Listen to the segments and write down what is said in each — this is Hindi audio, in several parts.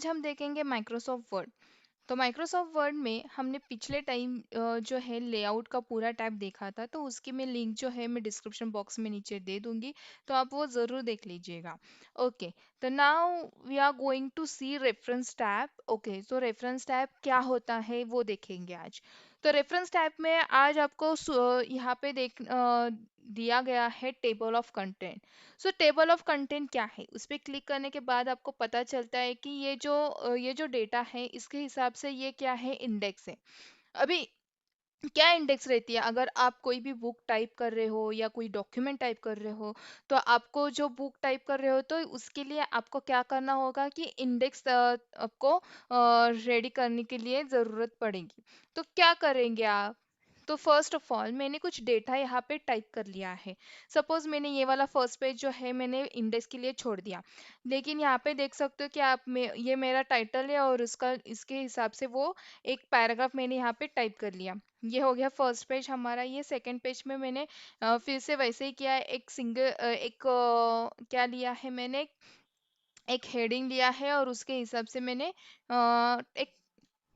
आज हम देखेंगे माइक्रोसॉफ्ट वर्ड। तो माइक्रोसॉफ्ट वर्ड में हमने पिछले टाइम जो है लेआउट का पूरा टैब देखा था, तो उसकी मैं लिंक जो है मैं डिस्क्रिप्शन बॉक्स में नीचे दे दूंगी। तो आप वो ज़रूर देख लीजिएगा। ओके, तो now we are going to see reference tab. Okay, तो रेफरेंस टैब क्या होता है वो देखेंगे आज। तो रेफरेंस टैब में आज आपको यहाँ पे दिया गया है table of content. So table of content क्या है, उस पर क्लिक करने के बाद आपको पता चलता है कि ये जो डेटा है इसके हिसाब से ये क्या है, इंडेक्स है। अभी क्या इंडेक्स रहती है, अगर आप कोई भी बुक टाइप कर रहे हो या कोई डॉक्यूमेंट टाइप कर रहे हो, तो आपको जो बुक टाइप कर रहे हो तो उसके लिए आपको क्या करना होगा कि इंडेक्स आपको रेडी करने के लिए ज़रूरत पड़ेगी। तो क्या करेंगे आप। तो फर्स्ट ऑफ ऑल मैंने कुछ डेटा यहाँ पे टाइप कर लिया है। सपोज मैंने ये वाला फर्स्ट पेज जो है मैंने इंडेक्स के लिए छोड़ दिया, लेकिन यहाँ पे देख सकते हो कि ये मेरा टाइटल है और उसका इसके हिसाब से वो एक पैराग्राफ मैंने यहाँ पे टाइप कर लिया। ये हो गया फर्स्ट पेज हमारा। ये सेकंड पेज में मैंने फिर से वैसे ही किया है। क्या लिया है मैंने, एक हेडिंग लिया है और उसके हिसाब से मैंने एक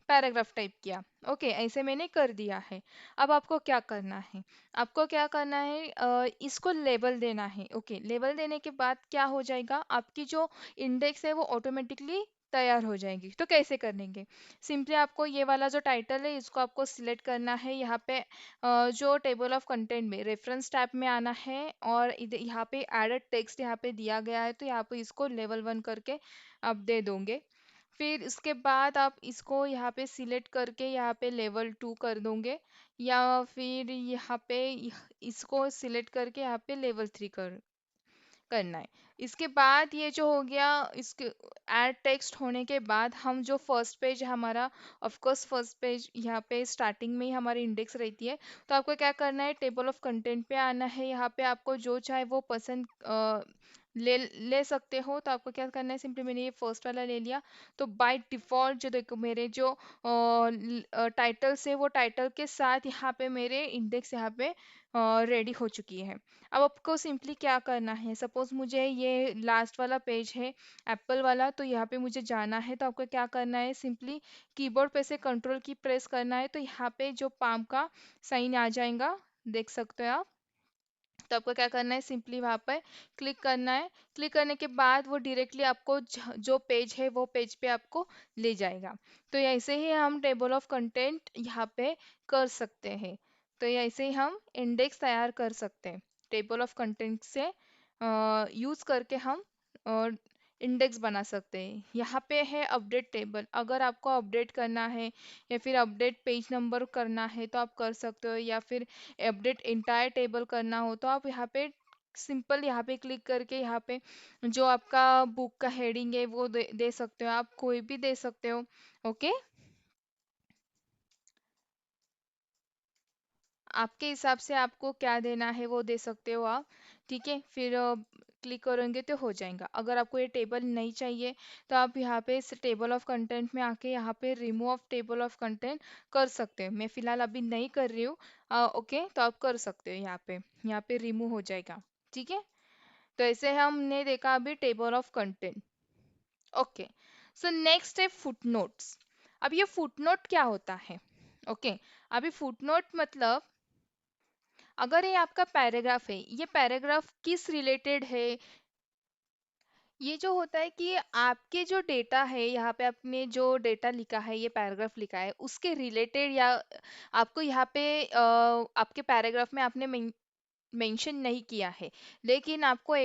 पैराग्राफ टाइप किया। ओके, ऐसे मैंने कर दिया है। अब आपको क्या करना है, आपको क्या करना है, इसको लेबल देना है। ओके, लेबल देने के बाद क्या हो जाएगा, आपकी जो इंडेक्स है वो ऑटोमेटिकली तैयार हो जाएगी। तो कैसे करेंगे, सिंपली आपको ये वाला जो टाइटल है इसको आपको सिलेक्ट करना है। यहाँ पे जो टेबल ऑफ कंटेंट में रेफरेंस टैब में आना है और इधर यहाँ पे एडेड टेक्स्ट यहाँ पे दिया गया है, तो यहाँ पे इसको लेवल 1 करके आप दे दोगे। फिर इसके बाद आप इसको यहाँ पे सिलेक्ट करके यहाँ पे लेवल 2 कर दोगे, या फिर यहाँ पे इसको सिलेक्ट करके यहाँ पे लेवल 3 करना है। इसके बाद ये जो हो गया, इसके ऐड टेक्स्ट होने के बाद हम जो फर्स्ट पेज हमारा, ऑफ कोर्स फर्स्ट पेज यहाँ पे स्टार्टिंग में ही हमारी इंडेक्स रहती है। तो आपको क्या करना है, टेबल ऑफ कंटेंट पे आना है। यहाँ पे आपको जो चाहे वो पसंद ले ले सकते हो। तो आपको क्या करना है, सिंपली मैंने ये फर्स्ट वाला ले लिया। तो बाय डिफ़ॉल्ट जो देखो मेरे जो टाइटल्स है वो टाइटल के साथ यहाँ पे मेरे इंडेक्स यहाँ पे रेडी हो चुकी है। अब आपको सिंपली क्या करना है, सपोज मुझे ये लास्ट वाला पेज है एप्पल वाला, तो यहाँ पे मुझे जाना है। तो आपको क्या करना है, सिंपली कीबोर्ड पे से कंट्रोल की प्रेस करना है। तो यहाँ पे जो पाम का साइन आ जाएगा, देख सकते हो आप। तो आपको क्या करना है, सिंपली वहाँ पर क्लिक करना है। क्लिक करने के बाद वो डायरेक्टली आपको जो पेज है वो पेज पे आपको ले जाएगा। तो ऐसे ही हम टेबल ऑफ कंटेंट यहाँ पे कर सकते हैं। तो ऐसे ही हम इंडेक्स तैयार कर सकते हैं। टेबल ऑफ कंटेंट से यूज़ करके हम इंडेक्स बना सकते हैं। यहाँ पे है अपडेट टेबल, अगर आपको अपडेट करना है या फिर अपडेट पेज नंबर करना है तो आप कर सकते हो, या फिर अपडेट इंटायर टेबल करना हो तो आप यहाँ पे सिंपल यहाँ पे क्लिक करके यहाँ पे जो आपका बुक का हेडिंग है वो दे सकते हो, आप कोई भी दे सकते हो। ओके, आपके हिसाब से आपको क्या देना है वो दे सकते हो आप। ठीक है, फिर क्लिक करेंगे तो हो जाएगा। अगर आपको ये टेबल नहीं चाहिए तो आप यहाँ पे इस टेबल ऑफ कंटेंट में आके यहाँ पे remove of table of content कर सकते हो। मैं फिलहाल अभी नहीं कर रही हूँ। ओके, तो आप कर सकते हो, यहाँ पे रिमूव हो जाएगा। ठीक है, तो ऐसे हमने देखा अभी table of content. Okay, so next है फुटनोट्स। अब ये फुटनोट क्या होता है। ओके, अभी फुटनोट मतलब, अगर ये आपका पैराग्राफ है, ये पैराग्राफ किस रिलेटेड है, ये जो होता है कि आपके जो डेटा है यहाँ पे आपने जो डेटा लिखा है, ये पैराग्राफ लिखा है उसके रिलेटेड, या आपको यहाँ पे आपके पैराग्राफ में आपने मेंशन नहीं किया है, लेकिन आपको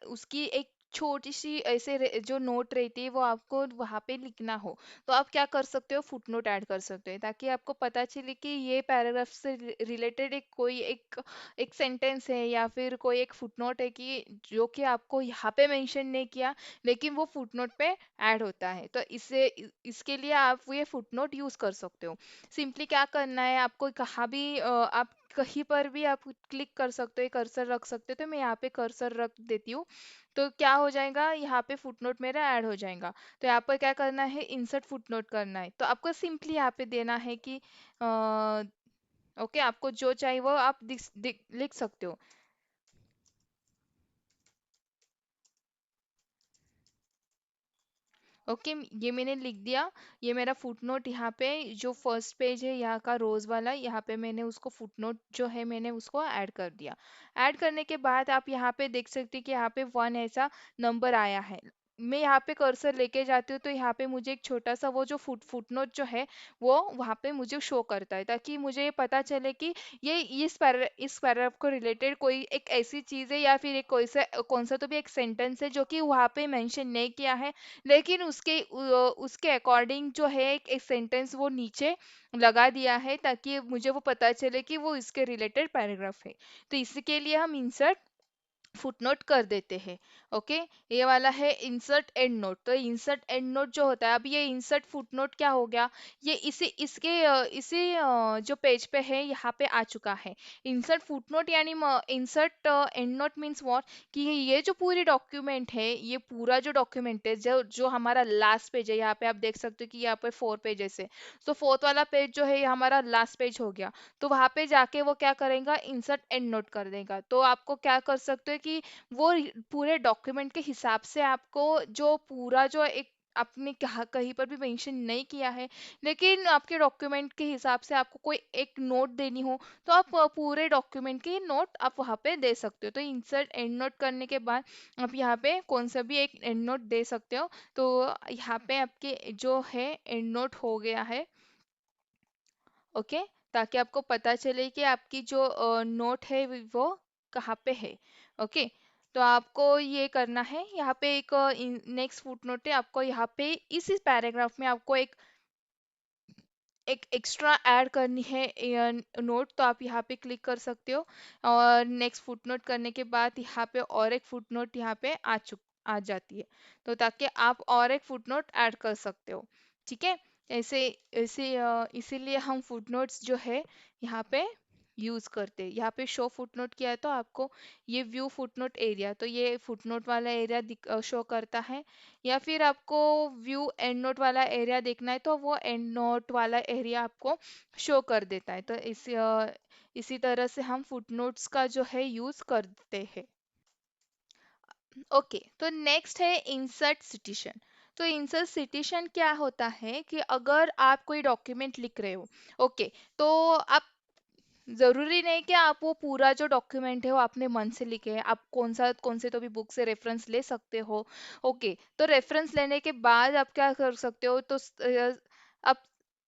उसकी एक छोटी सी ऐसे जो नोट रहती है वो आपको वहाँ पे लिखना हो, तो आप क्या कर सकते हो, फुटनोट ऐड कर सकते हो, ताकि आपको पता चले कि ये पैराग्राफ से रिलेटेड एक सेंटेंस है या फिर कोई एक फुटनोट है कि जो कि आपको यहाँ पे मेंशन नहीं किया, लेकिन वो फुटनोट पे ऐड होता है। तो इसके लिए आप ये फुटनोट यूज़ कर सकते हो। सिंपली क्या करना है, आपको कहाँ भी आप कहीं पर भी आप क्लिक कर सकते हो, कर्सर रख सकते हो। तो मैं यहाँ पे कर्सर रख देती हूँ। तो क्या हो जाएगा, यहाँ पे फुटनोट मेरा ऐड हो जाएगा। तो यहाँ पर क्या करना है, इंसर्ट फुटनोट करना है। तो आपको सिंपली यहाँ पे देना है कि ओके, आपको जो चाहिए वो आप लिख सकते हो। ओके, ये मैंने लिख दिया। ये मेरा फुटनोट यहाँ पे जो फर्स्ट पेज है यहाँ का रोज वाला, यहाँ पे मैंने उसको फुटनोट जो है मैंने उसको ऐड कर दिया। ऐड करने के बाद आप यहाँ पे देख सकते हैं कि यहाँ पे 1 ऐसा नंबर आया है। मैं यहाँ पे कर्सर लेके जाती हूँ तो यहाँ पे मुझे एक छोटा सा वो जो फुटनोट जो है वो वहाँ पे मुझे शो करता है, ताकि मुझे ये पता चले कि ये इस पैराग्राफ को रिलेटेड कोई एक ऐसी चीज़ है या फिर एक कोई सा कौन सा तो भी एक सेंटेंस है जो कि वहाँ पे मेंशन नहीं किया है, लेकिन उसके अकॉर्डिंग जो है एक सेंटेंस वो नीचे लगा दिया है, ताकि मुझे वो पता चले कि वो इसके रिलेटेड पैराग्राफ है। तो इसके लिए हम इंसर्ट फुटनोट कर देते हैं। ओके, ये वाला है इंसर्ट एंड नोट। तो इंसर्ट एंड नोट जो होता है, अब ये इंसर्ट फुटनोट क्या हो गया, ये इसी जो पेज पे है यहाँ पे आ चुका है। इंसर्ट फुटनोट यानी insert and note means what, कि ये जो पूरी डॉक्यूमेंट है, ये पूरा जो डॉक्यूमेंट है जो जो हमारा लास्ट पेज है, यहाँ पे आप देख सकते हो कि यहाँ पे 4 पेजेस है। तो फोर्थ वाला पेज जो है ये हमारा लास्ट पेज हो गया। तो वहां पे जाके वो क्या करेगा, इंसर्ट एंड नोट कर देगा। तो आपको क्या कर सकते हो कि वो पूरे डॉक्यूमेंट के हिसाब से आपको जो पूरा जो एक आपने कहा कहीं पर भी मेंशन नहीं किया है, लेकिन आपके डॉक्यूमेंट के हिसाब से आपको कोई एक नोट देनी हो, तो आप पूरे डॉक्यूमेंट की नोट आप वहाँ पे दे सकते हो। तो इंसर्ट एंड नोट करने के बाद आप यहाँ पे कौन सा भी एक एंड नोट दे सकते हो। तो यहाँ पे आपके जो है एंड नोट हो गया है। ओके, ताकि आपको पता चले कि आपकी जो नोट है वो कहाँ पे है। ओके, तो आपको ये करना है, यहाँ पे एक नेक्स्ट फुटनोट है, आपको यहाँ पे इसी पैराग्राफ में आपको एक एक्स्ट्रा ऐड करनी है नोट। तो आप यहाँ पे क्लिक कर सकते हो, और नेक्स्ट फुटनोट करने के बाद यहाँ पे और एक फुटनोट यहाँ पे आ जाती है। तो ताकि आप और एक फुटनोट ऐड कर सकते हो। ठीक है, ऐसे ऐसे इसीलिए हम फुटनोट्स जो है यहाँ पे यूज करते हैं। यहाँ पे शो फुटनोट किया है तो आपको ये व्यू फुटनोट एरिया, तो ये फुटनोट वाला एरिया शो करता है। या फिर आपको व्यू एंड नोट वाला एरिया देखना है तो वो एंड नोट वाला एरिया आपको शो कर देता है। तो इसी तरह से हम फुटनोट्स का जो है यूज करते हैं। ओके, तो नेक्स्ट है इंसर्ट सिटेशन। तो इंसर्ट सिटेशन क्या होता है कि अगर आप कोई डॉक्यूमेंट लिख रहे हो, ओके, तो आप जरूरी नहीं कि आप वो पूरा जो डॉक्यूमेंट है वो अपने मन से लिखे हैं, आप कौन से तो भी बुक से रेफरेंस ले सकते हो। ओके, तो रेफरेंस लेने के बाद आप क्या कर सकते हो, तो आप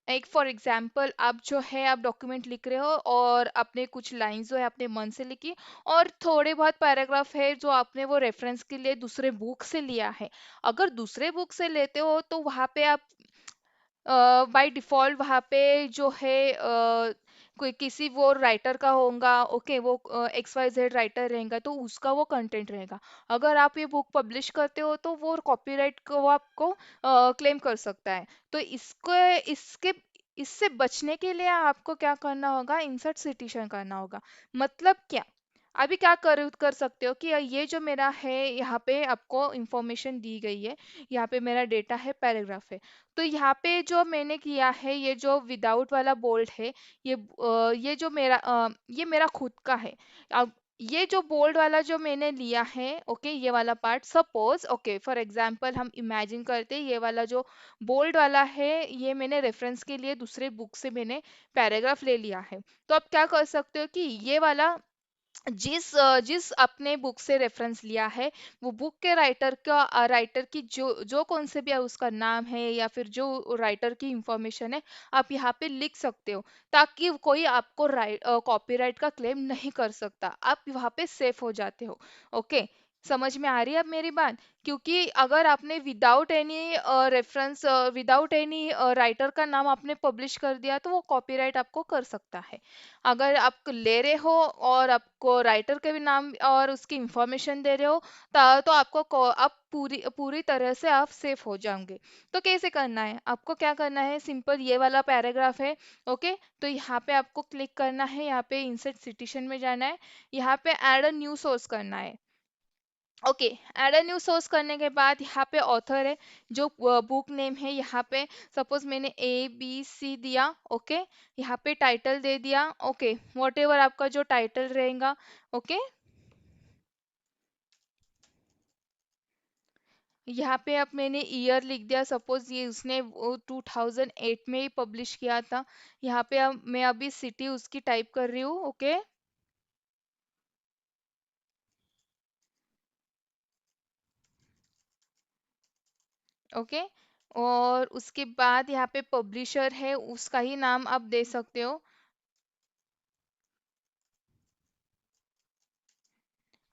एक फॉर एग्जाम्पल आप जो है आप डॉक्यूमेंट लिख रहे हो और अपने कुछ लाइंस जो है अपने मन से लिखी, और थोड़े बहुत पैराग्राफ है जो आपने वो रेफरेंस के लिए दूसरे बुक से लिया है। अगर दूसरे बुक से लेते हो तो वहाँ पे आप बाय डिफॉल्ट वहाँ पे जो है कोई किसी वो राइटर का होगा। ओके, वो XYZ राइटर रहेगा तो उसका वो कंटेंट रहेगा। अगर आप ये बुक पब्लिश करते हो तो वो कॉपीराइट को वो आपको क्लेम कर सकता है। तो इसके इससे बचने के लिए आपको क्या करना होगा, इंसर्ट सिटीशन करना होगा। मतलब क्या, अभी क्या कर सकते हो कि ये जो मेरा है यहाँ पे आपको इंफॉर्मेशन दी गई है, यहाँ पे मेरा डेटा है, पैराग्राफ है। तो यहाँ पे जो मैंने किया है, ये जो विदाउट वाला बोल्ड है, ये जो ये मेरा खुद का है। अब ये जो बोल्ड वाला जो मैंने लिया है, ओके, ये वाला part suppose, okay, for example हम इमेजिन करते हैं ये वाला जो बोल्ड वाला है ये मैंने रेफरेंस के लिए दूसरे बुक से मैंने पैराग्राफ ले लिया है। तो आप क्या कर सकते हो कि ये वाला जिस अपने बुक से रेफरेंस लिया है, वो बुक के राइटर की जो जो कौन से भी है उसका नाम है या फिर जो राइटर की इंफॉर्मेशन है, आप यहाँ पे लिख सकते हो, ताकि कोई आपको कॉपीराइट का क्लेम नहीं कर सकता, आप वहाँ पे सेफ हो जाते हो। ओके, समझ में आ रही है अब मेरी बात, क्योंकि अगर आपने without any reference without any writer का नाम आपने पब्लिश कर दिया तो वो कॉपीराइट आपको कर सकता है। अगर आप ले रहे हो और आपको राइटर के भी नाम और उसकी इंफॉर्मेशन दे रहे हो, तो आपको आप पूरी पूरी तरह से आप सेफ हो जाओगे। तो कैसे करना है, आपको क्या करना है, सिंपल ये वाला पैराग्राफ है। ओके, तो यहाँ पे आपको क्लिक करना है, यहाँ पे इंसर्ट सिटेशन में जाना है, यहाँ पे ऐड अ न्यू सोर्स करना है। Okay, add a new source करने के बाद यहाँ पे ऑथर है, जो बुक नेम है यहाँ पे सपोज मैंने ABC दिया। ओके, यहाँ पे टाइटल दे दिया। ओके, वॉट एवर आपका जो टाइटल रहेगा। ओके, यहाँ पे अब मैंने ईयर लिख दिया, सपोज ये उसने वो 2008 में ही पब्लिश किया था। यहाँ पे अब मैं अभी सिटी उसकी टाइप कर रही हूँ। ओके। ओके। और उसके बाद यहाँ पे पब्लिशर है, उसका ही नाम आप दे सकते हो।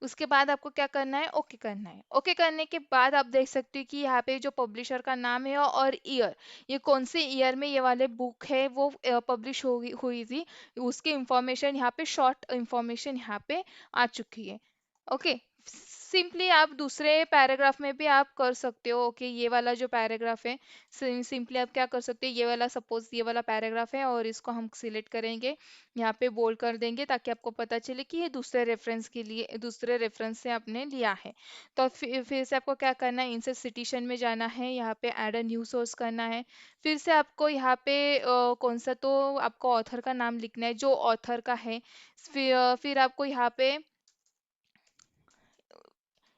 उसके बाद आपको क्या करना है, ओके करना है। ओके करने के बाद आप देख सकते हो कि यहाँ पे जो पब्लिशर का नाम है और ईयर, ये कौन से ईयर में ये वाले बुक है वो पब्लिश हुई हुई थी, उसकी इंफॉर्मेशन यहाँ पे, शॉर्ट इंफॉर्मेशन यहाँ पे आ चुकी है। ओके। सिंपली आप दूसरे पैराग्राफ में भी आप कर सकते हो। ओके, ये वाला जो पैराग्राफ है, सिंपली आप क्या कर सकते हो, ये वाला, सपोज ये वाला पैराग्राफ है और इसको हम सिलेक्ट करेंगे, यहाँ पे बोल्ड कर देंगे ताकि आपको पता चले कि ये दूसरे रेफरेंस के लिए, दूसरे रेफरेंस से आपने लिया है। तो फिर से आपको क्या करना है, इंसर्ट सिटेशन में जाना है, यहाँ पे ऐड अ न्यू सोर्स करना है। फिर से आपको यहाँ पे कौन सा, तो आपको ऑथर का नाम लिखना है जो ऑथर का है। फिर आपको यहाँ पे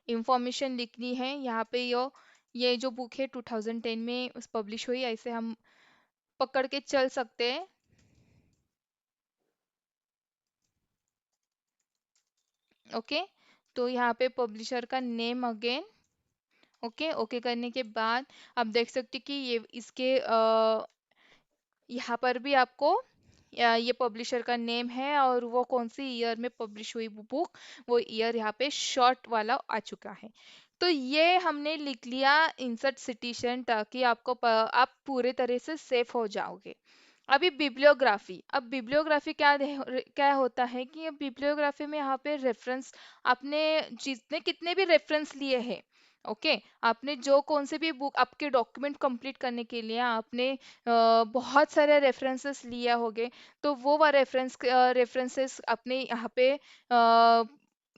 इंफॉर्मेशन लिखनी है, यहाँ पे ये जो बुक है 2010 में पब्लिश हुई, ऐसे हम पकड़ के चल सकते हैं। ओके। तो यहाँ पे पब्लिशर का नेम अगेन। ओके। ओके करने के बाद आप देख सकते हैं कि ये इसके यहाँ पर भी आपको ये पब्लिशर का नेम है और वो कौन सी ईयर में पब्लिश हुई बुक, वो ईयर यहाँ पे शॉर्ट वाला आ चुका है। तो ये हमने लिख लिया इंसर्ट सिटेशन, ताकि आप पूरे तरह से सेफ हो जाओगे। अभी बिब्लियोग्राफी, अब बिब्लियोग्राफी क्या होता है कि बिब्लियोग्राफी में यहाँ पे रेफरेंस, आपने जितने कितने भी रेफरेंस लिए हैं, ओके, आपने जो कौन से भी बुक, आपके डॉक्यूमेंट कंप्लीट करने के लिए आपने बहुत सारे रेफरेंसेस लिया होगे, तो वो रेफरेंसेस अपने यहाँ पे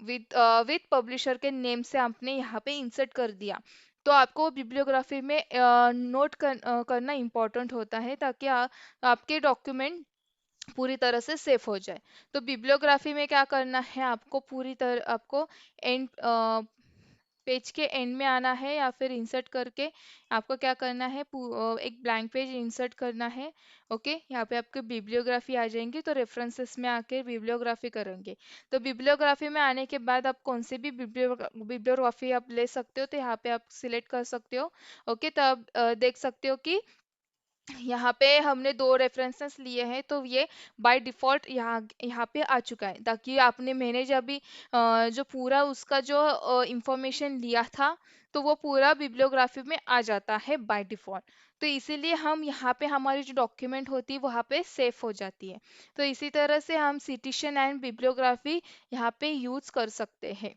विद विद पब्लिशर के नेम से आपने यहाँ पे इंसर्ट कर दिया। तो आपको बिब्लियोग्राफी में करना इम्पोर्टेंट होता है, ताकि आपके डॉक्यूमेंट पूरी तरह से सेफ हो जाए। तो बिब्लियोग्राफी में क्या करना है, आपको पूरी तरह, आपको एंड पेज के एंड में आना है, या फिर इंसर्ट करके आपको क्या करना है, एक ब्लैंक पेज इंसर्ट करना है। ओके, यहाँ पे आपके बिब्लियोग्राफी आ जाएंगी, तो रेफरेंसेस में आके बिब्लियोग्राफी करेंगे। तो बिब्लियोग्राफी में आने के बाद आप कौन सी भी बिब्लियोग्राफी आप ले सकते हो, तो यहाँ पे आप सिलेक्ट कर सकते हो। ओके, तो आप देख सकते हो कि यहाँ पे हमने दो रेफरेंसेस लिए हैं, तो ये बाय डिफॉल्ट यहाँ यहाँ पे आ चुका है, ताकि मैंने जब भी जो पूरा उसका जो इंफॉर्मेशन लिया था, तो वो पूरा बिब्लियोग्राफी में आ जाता है बाय डिफॉल्ट। तो इसीलिए हम यहाँ पे हमारी जो डॉक्यूमेंट होती है वहाँ पे सेफ हो जाती है। तो इसी तरह से हम सिटिशन एंड बिब्लियोग्राफी यहाँ पे यूज कर सकते हैं।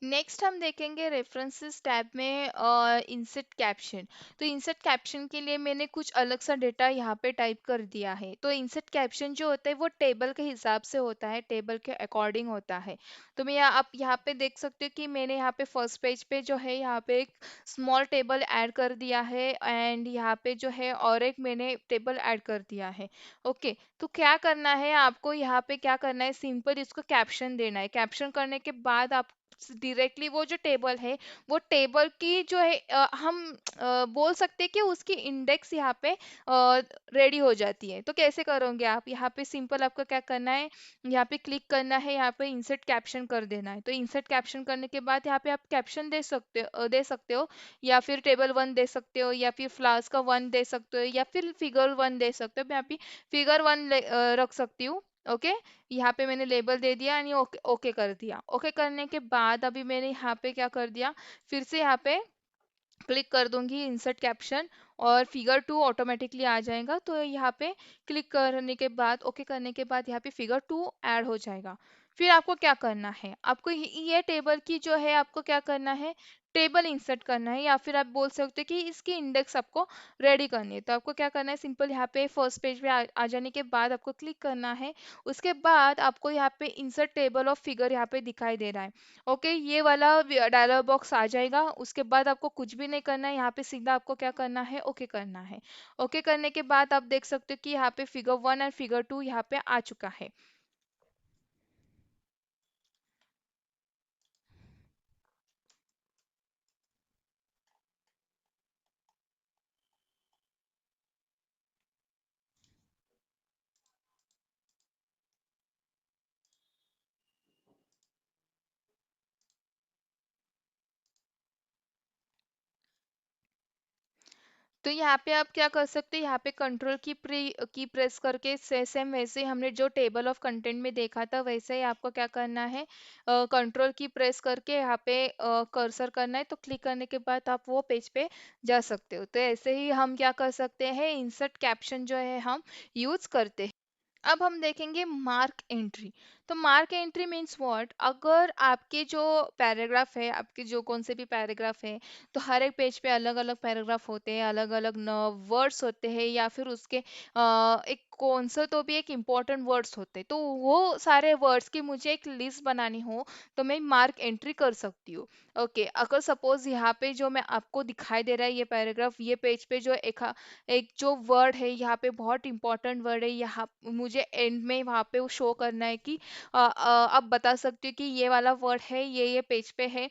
नेक्स्ट हम देखेंगे रेफरेंसेस टैब में इंसर्ट कैप्शन। तो इंसर्ट कैप्शन के लिए मैंने कुछ अलग सा डेटा यहाँ पे टाइप कर दिया है। तो इंसर्ट कैप्शन जो होता है वो टेबल के हिसाब से होता है, टेबल के अकॉर्डिंग होता है। तो आप यहाँ पे देख सकते हो कि मैंने यहाँ पे फर्स्ट पेज पे जो है यहाँ पे एक स्मॉल टेबल ऐड कर दिया है, एंड यहाँ पे जो है और एक मैंने टेबल ऐड कर दिया है। ओके, तो क्या करना है आपको, यहाँ पे क्या करना है, सिंपल इसको कैप्शन देना है। कैप्शन करने के बाद आप डायरेक्टली वो जो टेबल है, वो टेबल की जो है हम बोल सकते हैं कि उसकी इंडेक्स यहाँ पे रेडी हो जाती है। तो कैसे करोगे आप, यहाँ पे सिंपल आपको क्या करना है, यहाँ पे क्लिक करना है, यहाँ पे इंसर्ट कैप्शन कर देना है। तो इंसर्ट कैप्शन करने के बाद यहाँ पे आप कैप्शन दे सकते हो, या फिर टेबल वन दे सकते हो, या फिर फ्लावर्स का वन दे सकते हो, या फिर फिगर वन दे सकते हो। मैं यहाँ पे फिगर वन रख सकती हूँ। ओके, यहाँ पे मैंने लेबल दे दिया, यानी ओके ओके कर दिया। ओके करने के बाद अभी मैंने यहाँ पे क्या कर दिया, फिर से यहाँ पे क्लिक कर दूंगी इंसर्ट कैप्शन, और फिगर टू ऑटोमेटिकली आ जाएगा। तो यहाँ पे क्लिक करने के बाद, ओके करने के बाद, यहाँ पे फिगर टू ऐड हो जाएगा। फिर आपको क्या करना है, आपको ये टेबल की जो है, आपको क्या करना है, टेबल इंसर्ट करना है, या फिर आप बोल सकते हो कि इसकी इंडेक्स आपको रेडी करनी है। तो आपको क्या करना है, सिंपल यहाँ पे फर्स्ट पेज पे आ जाने के बाद आपको क्लिक करना है। उसके बाद आपको यहाँ पे इंसर्ट टेबल ऑफ फिगर यहाँ पे दिखाई दे रहा है। ओके, ये वाला डायलॉग बॉक्स आ जाएगा। उसके बाद आपको कुछ भी नहीं करना है, यहाँ पे सीधा आपको क्या करना है, ओके करना है। ओके करने के बाद आप देख सकते हो कि यहाँ पे फिगर वन और फिगर टू यहाँ पे आ चुका है। तो यहाँ पे आप क्या कर सकते हैं, यहाँ पे कंट्रोल की प्रेस करके सेम वैसे ही हमने जो टेबल ऑफ कंटेंट में देखा था वैसे ही आपको क्या करना है, कंट्रोल की प्रेस करके यहाँ पे कर्सर करना है, तो क्लिक करने के बाद आप वो पेज पे जा सकते हो। तो ऐसे ही हम क्या कर सकते हैं, इंसर्ट कैप्शन जो है हम यूज करते हैं। अब हम देखेंगे मार्क एंट्री। तो मार्क एंट्री मीन्स व्हाट, अगर आपके जो पैराग्राफ है, आपके जो कौन से भी पैराग्राफ है, तो हर एक पेज पे अलग अलग पैराग्राफ होते हैं, अलग अलग वर्ड्स होते हैं, या फिर उसके एक कौन सा तो भी एक इम्पोर्टेंट वर्ड्स होते हैं, तो वो सारे वर्ड्स की मुझे एक लिस्ट बनानी हो तो मैं मार्क एंट्री कर सकती हूँ। ओके, अगर सपोज यहाँ पे जो मैं आपको दिखाई दे रहा है ये पैराग्राफ, ये पेज पे जो एक जो वर्ड है यहाँ पे बहुत इंपॉर्टेंट वर्ड है, यहाँ मुझे एंड में वहाँ पे वो शो करना है कि आप बता सकते हो कि ये वाला वर्ड है, ये पेज पे है,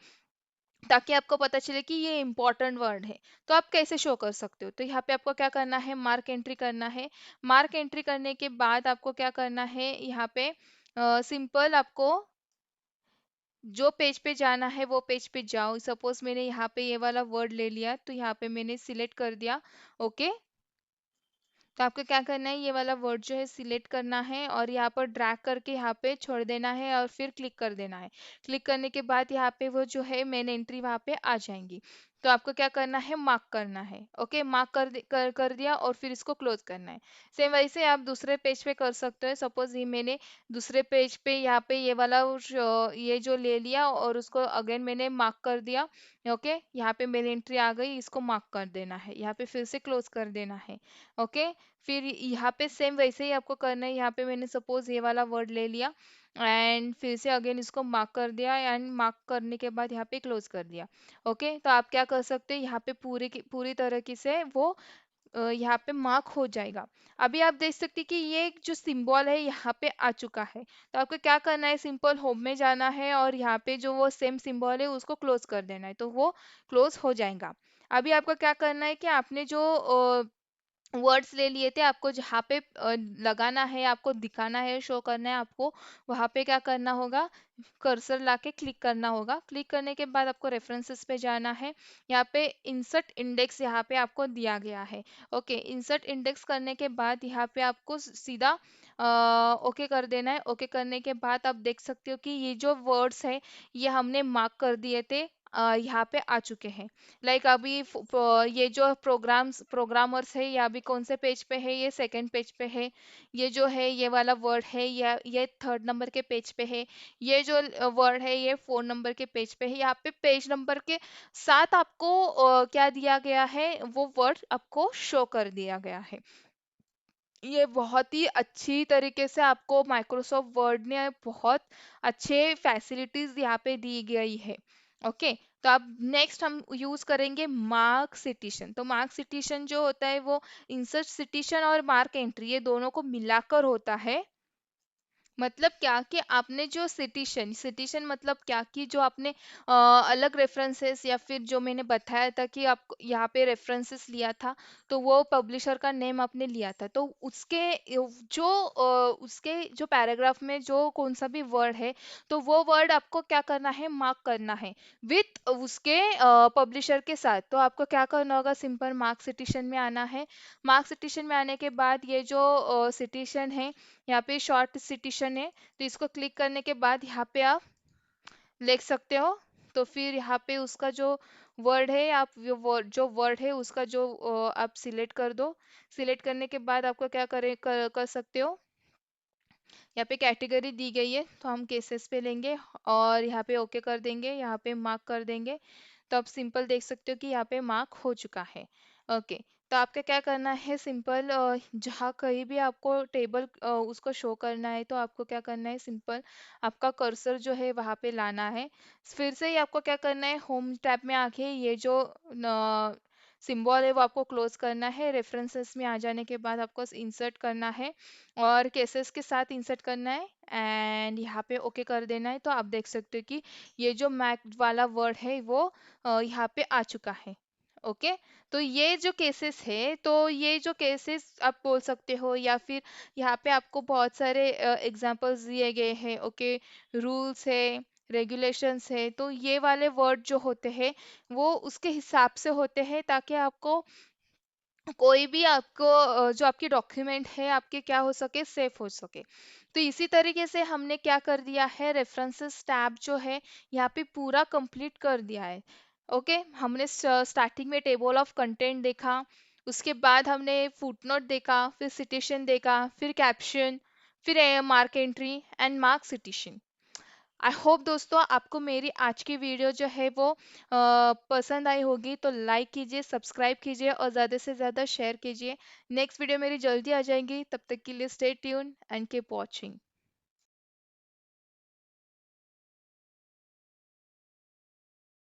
ताकि आपको पता चले कि ये इंपॉर्टेंट वर्ड है। तो आप कैसे शो कर सकते हो, तो यहाँ पे आपको क्या करना है, मार्क एंट्री करना है। मार्क एंट्री करने के बाद आपको क्या करना है, यहाँ पे सिंपल आपको जो पेज पे जाना है वो पेज पे जाओ। सपोज मैंने यहाँ पे ये वाला वर्ड ले लिया, तो यहाँ पे मैंने सिलेक्ट कर दिया। ओके, तो आपको क्या करना है, ये वाला वर्ड जो है सिलेक्ट करना है और यहाँ पर ड्रैग करके यहाँ पे छोड़ देना है और फिर क्लिक कर देना है। क्लिक करने के बाद यहाँ पे वो जो है मेन एंट्री वहाँ पे आ जाएंगी। तो आपको क्या करना है, मार्क करना है। ओके, मार्क कर दिया और फिर इसको क्लोज करना है। सेम वैसे आप दूसरे पेज पे कर सकते हो। सपोज ये मैंने दूसरे पेज पे यहाँ पे ये वाला ये जो ले लिया और उसको अगेन मैंने मार्क कर दिया। ओके, यहाँ पे मेन एंट्री आ गई, इसको मार्क कर देना है, यहाँ पे फिर से क्लोज कर देना है। ओके, फिर यहाँ पे सेम वैसे ही आपको करना है। यहाँ पे मैंने सपोज ये वाला वर्ड ले लिया एंड फिर से अगेन इसको मार्क कर दिया एंड मार्क करने के बाद यहाँ पे क्लोज कर दिया। ओके, तो आप क्या कर सकते हैं, यहाँ पे पूरी तरीके से वो यहाँ पे मार्क हो जाएगा। अभी आप देख सकते हैं कि ये एक जो सिंबल है यहाँ पे आ चुका है। तो आपको क्या करना है, सिंपल होम में जाना है और यहाँ पे जो वो सेम सिंबल है उसको क्लोज कर देना है, तो वो क्लोज हो जाएगा। अभी आपको क्या करना है कि आपने जो वर्ड्स ले लिए थे, आपको जहाँ पे लगाना है, आपको दिखाना है, शो करना है, आपको वहाँ पे क्या करना होगा, कर्सर लाके क्लिक करना होगा। क्लिक करने के बाद आपको रेफरेंसेस पे जाना है। यहाँ पे इंसर्ट इंडेक्स यहाँ पे आपको दिया गया है। ओके, इंसर्ट इंडेक्स करने के बाद यहाँ पे आपको सीधा ओके कर देना है। ओके करने के बाद आप देख सकते हो कि ये जो वर्ड्स है ये हमने मार्क कर दिए थे, यहाँ पे आ चुके हैं। लाइक अभी ये जो प्रोग्रामर्स है, ये अभी कौन से पेज पे है, ये सेकंड पेज पे है। ये जो है ये वाला वर्ड है, ये थर्ड नंबर के पेज पे है। ये जो वर्ड है ये फोर नंबर के पेज पे है। यहाँ पे पेज नंबर के साथ आपको क्या दिया गया है, वो वर्ड आपको शो कर दिया गया है। ये बहुत ही अच्छी तरीके से आपको माइक्रोसॉफ्ट वर्ड ने बहुत अच्छे फैसिलिटीज यहाँ पे दी गई है। ओके, तो अब नेक्स्ट हम यूज करेंगे मार्क सिटिशन। तो मार्क सिटिशन जो होता है वो इंसर्ट सिटिशन और मार्क एंट्री ये दोनों को मिलाकर होता है। मतलब क्या कि आपने जो सिटिशन सिटिशन मतलब क्या कि जो आपने अलग रेफरेंसेस या फिर जो मैंने बताया था कि आप यहाँ पे रेफरेंसेस लिया था, तो वो पब्लिशर का नेम आपने लिया था, तो उसके जो पैराग्राफ में जो कौन सा भी वर्ड है, तो वो वर्ड आपको क्या करना है, मार्क करना है विथ उसके पब्लिशर के साथ। तो आपको क्या करना होगा, सिंपल मार्क सिटिशन में आना है। मार्क सिटिशन में आने के बाद ये जो सिटिशन है, यहाँ पे शॉर्ट सिटिशन है, तो इसको क्लिक करने के बाद यहाँ पे आप लिख सकते हो। तो फिर यहाँ पे उसका जो वर्ड है, आप जो वर्ड है उसका जो आप सिलेक्ट कर दो। सिलेक्ट करने के बाद आपको क्या कर सकते हो, यहाँ पे कैटेगरी दी गई है तो हम केसेस पे लेंगे और यहाँ पे ओके कर देंगे, यहाँ पे मार्क कर देंगे। तो आप सिंपल देख सकते हो कि यहाँ पे मार्क हो चुका है। ओके, तो आपका क्या करना है, सिंपल जहाँ कहीं भी आपको टेबल उसको शो करना है, तो आपको क्या करना है, सिंपल आपका कर्सर जो है वहाँ पे लाना है। फिर से ही आपको क्या करना है, होम टैब में आके ये जो सिंबल है वो आपको क्लोज करना है। रेफरेंसेस में आ जाने के बाद आपको इंसर्ट करना है और केसेस के साथ इंसर्ट करना है एंड यहाँ पे ओके कर देना है। तो आप देख सकते हो कि ये जो मैक वाला वर्ड है वो यहाँ पे आ चुका है। ओके, तो ये जो केसेस है, तो ये जो केसेस आप बोल सकते हो, या फिर यहाँ पे आपको बहुत सारे एग्जांपल्स दिए गए हैं। ओके, रूल्स है, रेगुलेशंस है, तो ये वाले वर्ड जो होते हैं वो उसके हिसाब से होते हैं, ताकि आपको कोई भी आपको जो आपके डॉक्यूमेंट है आपके क्या हो सके, सेफ हो सके। तो इसी तरीके से हमने क्या कर दिया है, रेफरेंसेस टैब जो है यहाँ पे पूरा कंप्लीट कर दिया है। ओके, हमने स्टार्टिंग में टेबल ऑफ कंटेंट देखा, उसके बाद हमने फुटनोट देखा, फिर सिटेशन देखा, फिर कैप्शन, फिर mark entry and mark citation. I hope दोस्तों आपको मेरी आज की वीडियो जो है वो पसंद आई होगी, तो लाइक कीजिए, सब्सक्राइब कीजिए और ज़्यादा से ज़्यादा शेयर कीजिए। नेक्स्ट वीडियो मेरी जल्दी आ जाएगी, तब तक के लिए stay tune and keep watching.